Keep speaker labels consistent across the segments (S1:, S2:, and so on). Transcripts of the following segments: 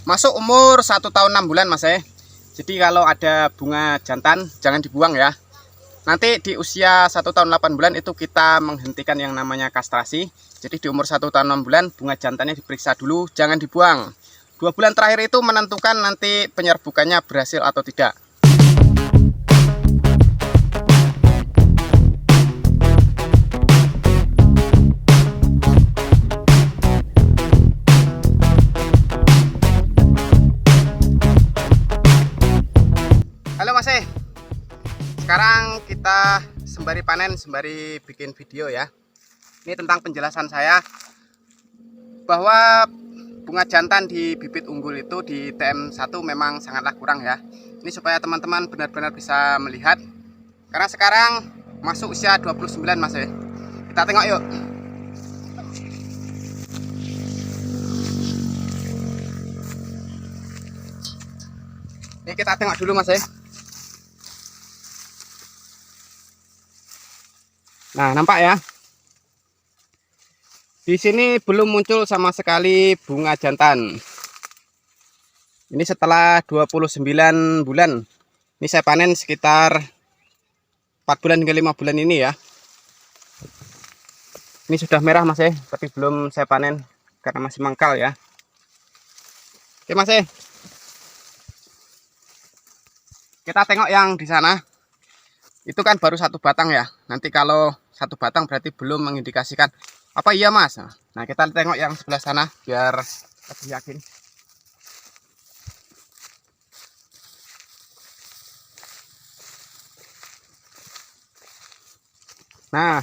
S1: Masuk umur 1 tahun 6 bulan Mas ya. Jadi kalau ada bunga jantan jangan dibuang ya. Nanti di usia 1 tahun 8 bulan itu kita menghentikan yang namanya kastrasi. Jadi di umur 1 tahun 6 bulan bunga jantannya diperiksa dulu, jangan dibuang. 2 bulan terakhir itu menentukan nanti penyerbukannya berhasil atau tidak. Halo Mas sekarang kita sembari panen sembari bikin video ya. Ini tentang penjelasan saya bahwa bunga jantan di bibit unggul itu di TM1 memang sangatlah kurang ya. Ini supaya teman-teman benar-benar bisa melihat. Karena sekarang masuk usia 29 Mas Kita tengok yuk. Ini kita tengok dulu Mas Nah, nampak ya. Di sini belum muncul sama sekali bunga jantan. Ini setelah 29 bulan. Ini saya panen sekitar 4 bulan hingga 5 bulan ini ya. Ini sudah merah Mas tapi belum saya panen karena masih mangkal ya. Oke Mas Kita tengok yang di sana. Itu kan baru 1 batang ya. Nanti kalau 1 batang berarti belum mengindikasikan. Apa iya Mas? Nah kita tengok yang sebelah sana biar lebih yakin. Nah,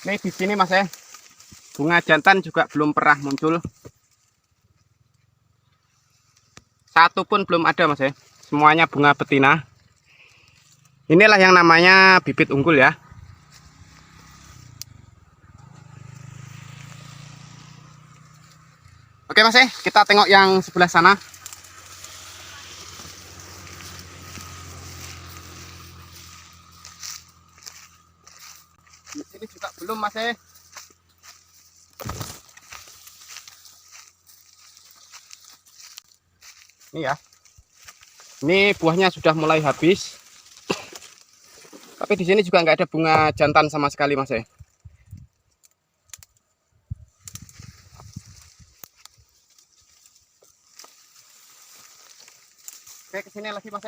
S1: ini di sini Mas bunga jantan juga belum pernah muncul. Satu pun belum ada Mas Semuanya bunga betina. Inilah yang namanya bibit unggul ya. Oke Mas kita tengok yang sebelah sana. Di sini juga belum Mas Ini ya. Ini buahnya sudah mulai habis. Tapi di sini juga nggak ada bunga jantan sama sekali Mas Oke, kesini lagi Mas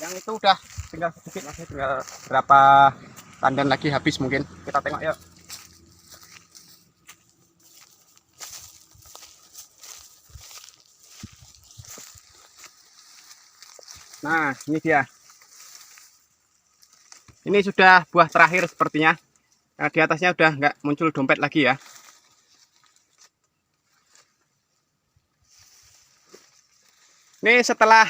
S1: Yang itu udah tinggal sedikit Mas tinggal berapa tandan lagi habis mungkin. Kita tengok yuk. Nah, ini dia. Ini sudah buah terakhir sepertinya. Nah, di atasnya udah nggak muncul dompet lagi ya. Ini setelah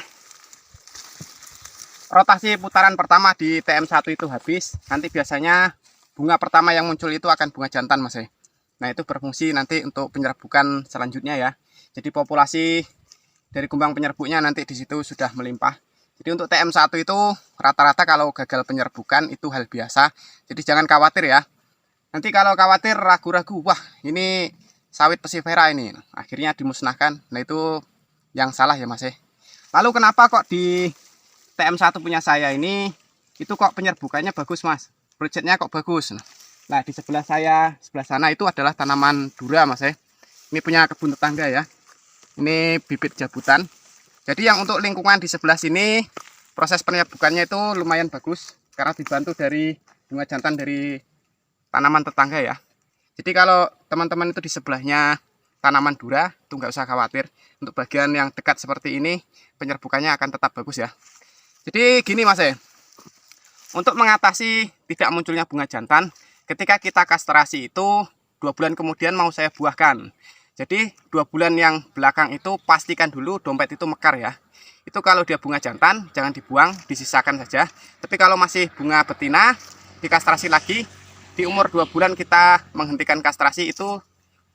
S1: rotasi putaran pertama di TM1 itu habis, nanti biasanya bunga pertama yang muncul itu akan bunga jantan Mas Nah, itu berfungsi nanti untuk penyerbukan selanjutnya ya. Jadi populasi dari kembang penyerbuknya nanti di situ sudah melimpah. Jadi untuk TM1 itu rata-rata kalau gagal penyerbukan itu hal biasa. Jadi jangan khawatir ya. Nanti kalau khawatir ragu-ragu, wah ini sawit pesifera ini akhirnya dimusnahkan. Nah itu yang salah ya Mas Lalu kenapa kok di TM1 punya saya ini itu kok penyerbukannya bagus Mas? Projectnya kok bagus. Nah di sebelah saya, sebelah sana itu adalah tanaman dura Mas Ini punya kebun tetangga ya. Ini bibit jabutan. Jadi yang untuk lingkungan di sebelah sini proses penyerbukannya itu lumayan bagus karena dibantu dari bunga jantan dari tanaman tetangga ya. Jadi kalau teman-teman itu di sebelahnya tanaman dura itu nggak usah khawatir. Untuk bagian yang dekat seperti ini penyerbukannya akan tetap bagus ya. Jadi gini Mas untuk mengatasi tidak munculnya bunga jantan, ketika kita kastrasi itu 2 bulan kemudian mau saya buahkan. Jadi 2 bulan yang belakang itu pastikan dulu dompet itu mekar ya. Itu kalau dia bunga jantan jangan dibuang, disisakan saja. Tapi kalau masih bunga betina dikastrasi lagi. Di umur 2 bulan kita menghentikan kastrasi itu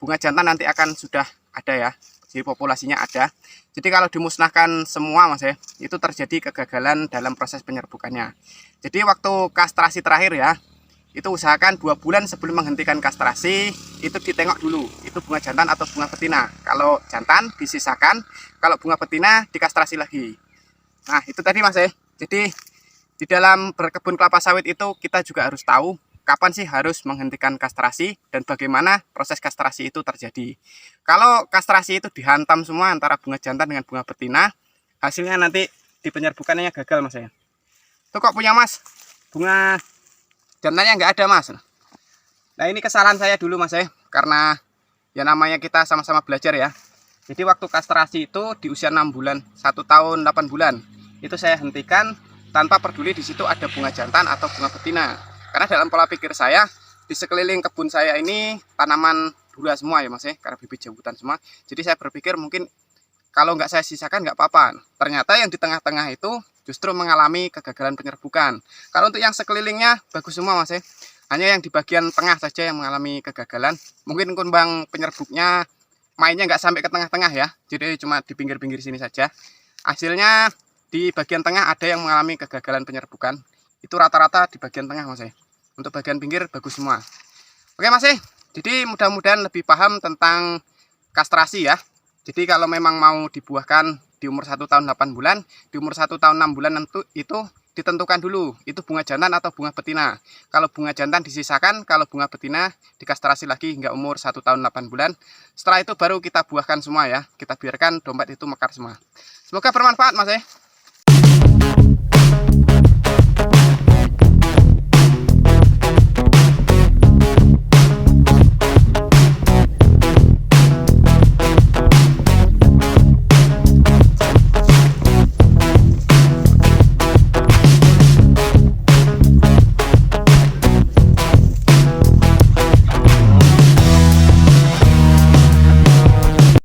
S1: bunga jantan nanti akan sudah ada ya. Jadi populasinya ada. Jadi kalau dimusnahkan semua Mas itu terjadi kegagalan dalam proses penyerbukannya. Jadi waktu kastrasi terakhir ya, itu usahakan 2 bulan sebelum menghentikan kastrasi itu ditengok dulu itu bunga jantan atau bunga betina. Kalau jantan disisakan, kalau bunga betina dikastrasi lagi. Nah itu tadi Mas ya. Jadi di dalam berkebun kelapa sawit itu kita juga harus tahu kapan sih harus menghentikan kastrasi dan bagaimana proses kastrasi itu terjadi. Kalau kastrasi itu dihantam semua antara bunga jantan dengan bunga betina, hasilnya nanti di penyerbukannya gagal Mas ya. Tuh kok punya Mas bunga jantannya nggak ada Mas. Nah ini kesalahan saya dulu Mas ya, karena ya namanya kita sama-sama belajar ya. Jadi waktu kastrasi itu di usia 6 bulan, 1 tahun 8 bulan itu saya hentikan tanpa peduli di situ ada bunga jantan atau bunga betina. Karena dalam pola pikir saya di sekeliling kebun saya ini tanaman dura semua ya Mas ya, karena bibit jambutan semua. Jadi saya berpikir mungkin kalau nggak saya sisakan nggak apa-apa. Ternyata yang di tengah-tengah itu justru mengalami kegagalan penyerbukan. Kalau untuk yang sekelilingnya bagus semua Mas ya. Hanya yang di bagian tengah saja yang mengalami kegagalan. Mungkin kembang penyerbuknya mainnya nggak sampai ke tengah-tengah ya. Jadi cuma di pinggir-pinggir sini saja. Hasilnya di bagian tengah ada yang mengalami kegagalan penyerbukan. Itu rata-rata di bagian tengah Mas ya. Untuk bagian pinggir bagus semua. Oke Mas ya. Jadi mudah-mudahan lebih paham tentang kastrasi ya. Jadi kalau memang mau dibuahkan di umur 1 tahun 8 bulan, di umur 1 tahun 6 bulan itu ditentukan dulu, itu bunga jantan atau bunga betina. Kalau bunga jantan disisakan, kalau bunga betina dikastrasi lagi hingga umur 1 tahun 8 bulan. Setelah itu baru kita buahkan semua ya, kita biarkan dompet itu mekar semua. Semoga bermanfaat Mas ya.